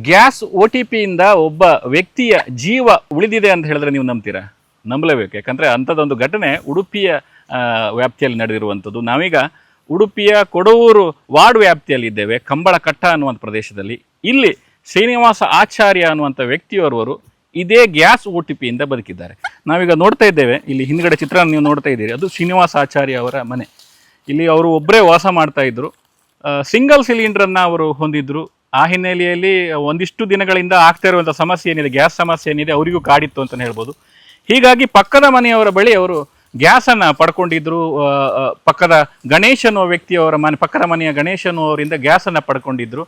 Gas OTPಯಿಂದ ಒಬ್ಬ ವ್ಯಕ್ತಿಯ ಜೀವ ಉಳಿದಿದೆ ಅಂತ ಹೇಳಿದ್ರೆ ನೀವು ನಂಬ್ತೀರಾ? ನಂಬಲೇಬೇಕು. ಯಾಕಂದರೆ ಅಂಥದ್ದೊಂದು ಘಟನೆ ಉಡುಪಿಯ ವ್ಯಾಪ್ತಿಯಲ್ಲಿ ನಡೆದಿರುವಂಥದ್ದು. ನಾವೀಗ ಉಡುಪಿಯ ಕೊಡವೂರು ವಾರ್ಡ್ ವ್ಯಾಪ್ತಿಯಲ್ಲಿದ್ದೇವೆ, ಕಂಬಳಕಟ್ಟ ಅನ್ನುವಂಥ ಪ್ರದೇಶದಲ್ಲಿ. ಇಲ್ಲಿ ಶ್ರೀನಿವಾಸ ಆಚಾರ್ಯ ಅನ್ನುವಂಥ ವ್ಯಕ್ತಿಯವರವರು ಇದೇ ಗ್ಯಾಸ್ OTPಯಿಂದ ಬದುಕಿದ್ದಾರೆ. ನಾವೀಗ ನೋಡ್ತಾ ಇದ್ದೇವೆ, ಇಲ್ಲಿ ಹಿಂದ್ಗಡೆ ಚಿತ್ರ ನೀವು ನೋಡ್ತಾ ಇದ್ದೀರಿ, ಅದು ಶ್ರೀನಿವಾಸ ಆಚಾರ್ಯ ಅವರ ಮನೆ. ಇಲ್ಲಿ ಅವರು ಒಬ್ಬರೇ ವಾಸ ಮಾಡ್ತಾ ಇದ್ರು. ಸಿಂಗಲ್ ಸಿಲಿಂಡ್ರನ್ನು ಅವರು ಹೊಂದಿದ್ರು. ಆ ಹಿನ್ನೆಲೆಯಲ್ಲಿ ಒಂದಿಷ್ಟು ದಿನಗಳಿಂದ ಆಗ್ತಾ ಇರುವಂಥ ಸಮಸ್ಯೆ ಏನಿದೆ, ಗ್ಯಾಸ್ ಸಮಸ್ಯೆ ಏನಿದೆ, ಅವರಿಗೂ ಕಾಡಿತ್ತು ಅಂತಲೇ ಹೇಳ್ಬೋದು. ಹೀಗಾಗಿ ಪಕ್ಕದ ಮನೆಯವರ ಬಳಿ ಅವರು ಗ್ಯಾಸನ್ನು ಪಡ್ಕೊಂಡಿದ್ರು. ಪಕ್ಕದ ಗಣೇಶ್ ಅನ್ನುವ ವ್ಯಕ್ತಿಯವರ ಮನೆ, ಪಕ್ಕದ ಮನೆಯ ಗಣೇಶ್ ಅನ್ನುವರಿಂದ ಗ್ಯಾಸನ್ನು ಪಡ್ಕೊಂಡಿದ್ರು.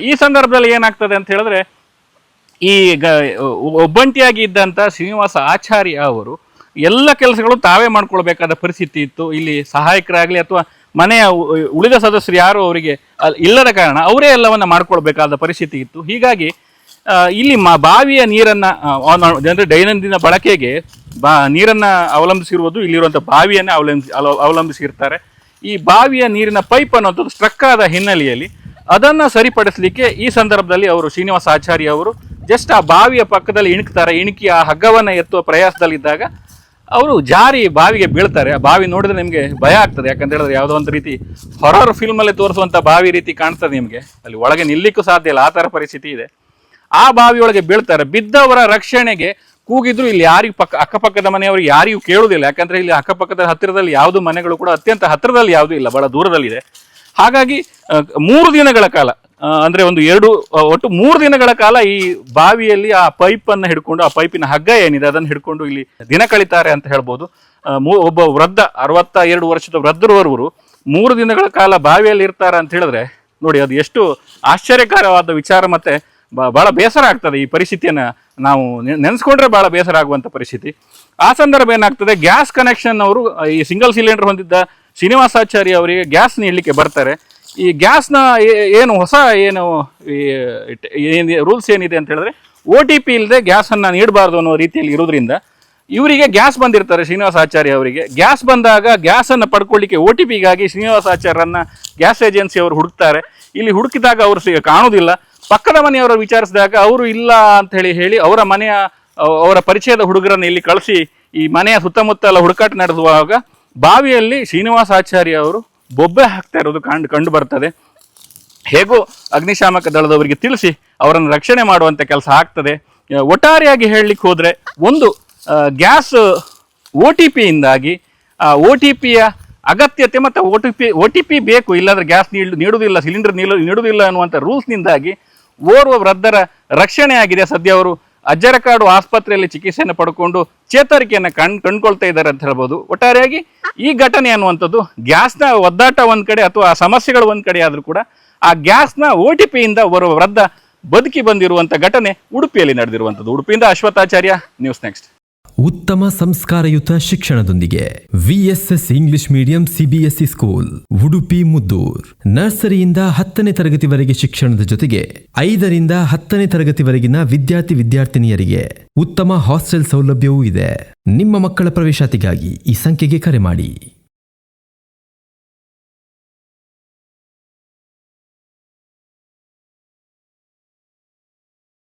ಈ ಸಂದರ್ಭದಲ್ಲಿ ಏನಾಗ್ತದೆ ಅಂತ ಹೇಳಿದ್ರೆ, ಈ ಒಬ್ಬಂಟಿಯಾಗಿ ಇದ್ದಂಥ ಶ್ರೀನಿವಾಸ ಆಚಾರ್ಯ ಅವರು ಎಲ್ಲ ಕೆಲಸಗಳು ತಾವೇ ಮಾಡ್ಕೊಳ್ಬೇಕಾದ ಪರಿಸ್ಥಿತಿ ಇತ್ತು. ಇಲ್ಲಿ ಸಹಾಯಕರಾಗಲಿ ಅಥವಾ ಮನೆಯ ಉಳಿದ ಸದಸ್ಯರು ಯಾರು ಅವರಿಗೆ ಇಲ್ಲದ ಕಾರಣ ಅವರೇ ಎಲ್ಲವನ್ನ ಮಾಡ್ಕೊಳ್ಬೇಕಾದ ಪರಿಸ್ಥಿತಿ ಇತ್ತು. ಹೀಗಾಗಿ ಇಲ್ಲಿ ಬಾವಿಯ ನೀರನ್ನು ಅಂದರೆ ದೈನಂದಿನ ಬಳಕೆಗೆ ನೀರನ್ನು ಅವಲಂಬಿಸಿರುವುದು ಇಲ್ಲಿರುವಂಥ ಬಾವಿಯನ್ನೇ ಅವಲಂಬಿಸಿರ್ತಾರೆ. ಈ ಬಾವಿಯ ನೀರಿನ ಪೈಪ್ ಅನ್ನೋದು ಸ್ಟ್ರಕ್ ಆದ ಹಿನ್ನೆಲೆಯಲ್ಲಿ ಅದನ್ನು ಸರಿಪಡಿಸಲಿಕ್ಕೆ ಈ ಸಂದರ್ಭದಲ್ಲಿ ಅವರು ಶ್ರೀನಿವಾಸ ಆಚಾರ್ಯ ಅವರು ಜಸ್ಟ್ ಆ ಬಾವಿಯ ಪಕ್ಕದಲ್ಲಿ ಇಣುಕಿ ಆ ಹಗ್ಗವನ್ನು ಎತ್ತುವ ಪ್ರಯಾಸದಲ್ಲಿದ್ದಾಗ ಅವರು ಜಾರಿ ಬಾವಿಗೆ ಬೀಳ್ತಾರೆ. ಆ ಬಾವಿ ನೋಡಿದ್ರೆ ನಿಮಗೆ ಭಯ ಆಗ್ತದೆ. ಯಾಕಂತ ಹೇಳಿದ್ರೆ ಯಾವುದೋ ಒಂದು ರೀತಿ ಹೊರರ್ ಫಿಲ್ಮಲ್ಲಿ ತೋರಿಸುವಂಥ ಬಾವಿ ರೀತಿ ಕಾಣ್ತದೆ ನಿಮಗೆ. ಅಲ್ಲಿ ಒಳಗೆ ನಿಲ್ಲಿಕ್ಕೂ ಸಾಧ್ಯ ಇಲ್ಲ, ಆ ಥರ ಪರಿಸ್ಥಿತಿ ಇದೆ. ಆ ಬಾವಿಯೊಳಗೆ ಬೀಳ್ತಾರೆ. ಬಿದ್ದವರ ರಕ್ಷಣೆಗೆ ಕೂಗಿದ್ರು. ಇಲ್ಲಿ ಯಾರಿಗೂ ಅಕ್ಕಪಕ್ಕದ ಮನೆಯವ್ರಿಗೆ ಯಾರಿಗೂ ಕೇಳುವುದಿಲ್ಲ. ಯಾಕಂದರೆ ಇಲ್ಲಿ ಅಕ್ಕಪಕ್ಕದ ಹತ್ತಿರದಲ್ಲಿ ಯಾವುದು ಮನೆಗಳು ಕೂಡ ಅತ್ಯಂತ ಹತ್ತಿರದಲ್ಲಿ ಯಾವುದೂ ಇಲ್ಲ, ಬಹಳ ದೂರದಲ್ಲಿದೆ. ಹಾಗಾಗಿ 3 ದಿನಗಳ ಕಾಲ, ಅಂದರೆ ಒಟ್ಟು 3 ದಿನಗಳ ಕಾಲ ಈ ಬಾವಿಯಲ್ಲಿ ಆ ಪೈಪನ್ನು ಹಿಡ್ಕೊಂಡು, ಆ ಪೈಪಿನ ಹಗ್ಗ ಏನಿದೆ ಅದನ್ನು ಹಿಡ್ಕೊಂಡು ಇಲ್ಲಿ ದಿನ ಕಳೀತಾರೆ ಅಂತ ಹೇಳ್ಬೋದು. ಒಬ್ಬ ವೃದ್ಧ 62 ವರ್ಷದ ವೃದ್ಧರವರು 3 ದಿನಗಳ ಕಾಲ ಬಾವಿಯಲ್ಲಿ ಇರ್ತಾರೆ ಅಂತ ಹೇಳಿದ್ರೆ ನೋಡಿ, ಅದು ಎಷ್ಟು ಆಶ್ಚರ್ಯಕರವಾದ ವಿಚಾರ. ಮತ್ತೆ ಬಹಳ ಬೇಸರ ಆಗ್ತದೆ ಈ ಪರಿಸ್ಥಿತಿಯನ್ನು ನಾವು ನೆನೆಸ್ಕೊಂಡ್ರೆ, ಬಹಳ ಬೇಸರ ಆಗುವಂಥ ಪರಿಸ್ಥಿತಿ. ಆ ಸಂದರ್ಭ ಏನಾಗ್ತದೆ, ಗ್ಯಾಸ್ ಕನೆಕ್ಷನ್ ಅವರು ಈ ಸಿಂಗಲ್ ಸಿಲಿಂಡರ್ ಹೊಂದಿದ್ದ ಶ್ರೀನಿವಾಸಾಚಾರ್ಯ ಅವರಿಗೆ ಗ್ಯಾಸ್ ನೀಡಲಿಕ್ಕೆ ಬರ್ತಾರೆ. ಈ ಗ್ಯಾಸ್ನ ಹೊಸ ರೂಲ್ಸ್ ಏನಿದೆ ಅಂತ ಹೇಳಿದ್ರೆ, OTP ಇಲ್ಲದೆ ಗ್ಯಾಸನ್ನು ನೀಡಬಾರ್ದು ಅನ್ನೋ ರೀತಿಯಲ್ಲಿ ಇರೋದ್ರಿಂದ ಇವರಿಗೆ ಗ್ಯಾಸ್ ಬಂದಿರ್ತಾರೆ. ಶ್ರೀನಿವಾಸ ಆಚಾರ್ಯ ಅವರಿಗೆ ಗ್ಯಾಸ್ ಬಂದಾಗ ಗ್ಯಾಸನ್ನು ಪಡ್ಕೊಳ್ಳಿಕ್ಕೆ OTPಗಾಗಿ ಶ್ರೀನಿವಾಸ ಆಚಾರ್ಯರನ್ನ ಗ್ಯಾಸ್ ಏಜೆನ್ಸಿ ಅವರು ಹುಡುಕ್ತಾರೆ. ಇಲ್ಲಿ ಹುಡುಕಿದಾಗ ಅವರು ಕಾಣುವುದಿಲ್ಲ. ಪಕ್ಕದ ಮನೆಯವರು ವಿಚಾರಿಸಿದಾಗ ಅವರು ಇಲ್ಲ ಅಂತ ಹೇಳಿ ಅವರ ಪರಿಚಯದ ಹುಡುಗರನ್ನು ಇಲ್ಲಿ ಕಳಿಸಿ ಈ ಮನೆಯ ಸುತ್ತಮುತ್ತ ಎಲ್ಲ ಹುಡುಕಾಟ ನಡೆಸುವಾಗ ಬಾವಿಯಲ್ಲಿ ಶ್ರೀನಿವಾಸ ಆಚಾರ್ಯ ಅವರು ಬೊಬ್ಬೆ ಹಾಕ್ತಾ ಇರೋದು ಕಂಡು ಬರ್ತದೆ. ಹೇಗೋ ಅಗ್ನಿಶಾಮಕ ದಳದವರಿಗೆ ತಿಳಿಸಿ ಅವರನ್ನು ರಕ್ಷಣೆ ಮಾಡುವಂಥ ಕೆಲಸ ಆಗ್ತದೆ. ಒಟ್ಟಾರೆಯಾಗಿ ಹೇಳಲಿಕ್ಕೆ ಹೋದರೆ, ಒಂದು ಗ್ಯಾಸ್ OTPಯಿಂದಾಗಿ OTPಯ ಅಗತ್ಯತೆ ಮತ್ತು OTP ಬೇಕು, ಇಲ್ಲಾಂದರೆ ಗ್ಯಾಸ್ ನೀಡುವುದಿಲ್ಲ, ಸಿಲಿಂಡರ್ ನೀಡುವುದಿಲ್ಲ ಅನ್ನುವಂಥ ರೂಲ್ಸ್ನಿಂದಾಗಿ ಓರ್ವ ವೃದ್ಧರ ರಕ್ಷಣೆ ಆಗಿದೆ. ಸದ್ಯ ಅವರು ಅಜ್ಜರಕಾಡು ಆಸ್ಪತ್ರೆಯಲ್ಲಿ ಚಿಕಿತ್ಸೆಯನ್ನು ಪಡ್ಕೊಂಡು ಚೇತರಿಕೆಯನ್ನು ಕಂಡುಕೊಳ್ತಾ ಇದ್ದಾರೆ ಅಂತ ಹೇಳ್ಬೋದು. ಒಟ್ಟಾರೆಯಾಗಿ ಈ ಘಟನೆ ಅನ್ನುವಂಥದ್ದು ಗ್ಯಾಸ್ನ ಒದ್ದಾಟ ಒಂದು ಕಡೆ ಅಥವಾ ಸಮಸ್ಯೆಗಳು ಒಂದು ಕಡೆ ಆದರೂ ಕೂಡ ಆ ಗ್ಯಾಸ್ನ OTPಯಿಂದ ಓರ್ವ ವೃದ್ಧ ಬದುಕಿ ಬಂದಿರುವಂಥ ಘಟನೆ ಉಡುಪಿಯಲ್ಲಿ ನಡೆದಿರುವಂಥದ್ದು. ಉಡುಪಿಯಿಂದ ಅಶ್ವಥಾಚಾರ್ಯ, ನ್ಯೂಸ್ ನೆಕ್ಸ್ಟ್. ಉತ್ತಮ ಸಂಸ್ಕಾರಯುತ ಶಿಕ್ಷಣದೊಂದಿಗೆ VSS English medium CBSE school, Udupi Muddur. ನರ್ಸರಿಯಿಂದ 10ನೇ ತರಗತಿವರೆಗೆ ಶಿಕ್ಷಣದ ಜೊತೆಗೆ 5ರಿಂದ 10ನೇ ತರಗತಿವರೆಗಿನ ವಿದ್ಯಾರ್ಥಿನಿಯರಿಗೆ ಉತ್ತಮ ಹಾಸ್ಟೆಲ್ ಸೌಲಭ್ಯವೂ ಇದೆ. ನಿಮ್ಮ ಮಕ್ಕಳ ಪ್ರವೇಶಾತಿಗಾಗಿ ಈ ಸಂಖ್ಯೆಗೆ ಕರೆ ಮಾಡಿ.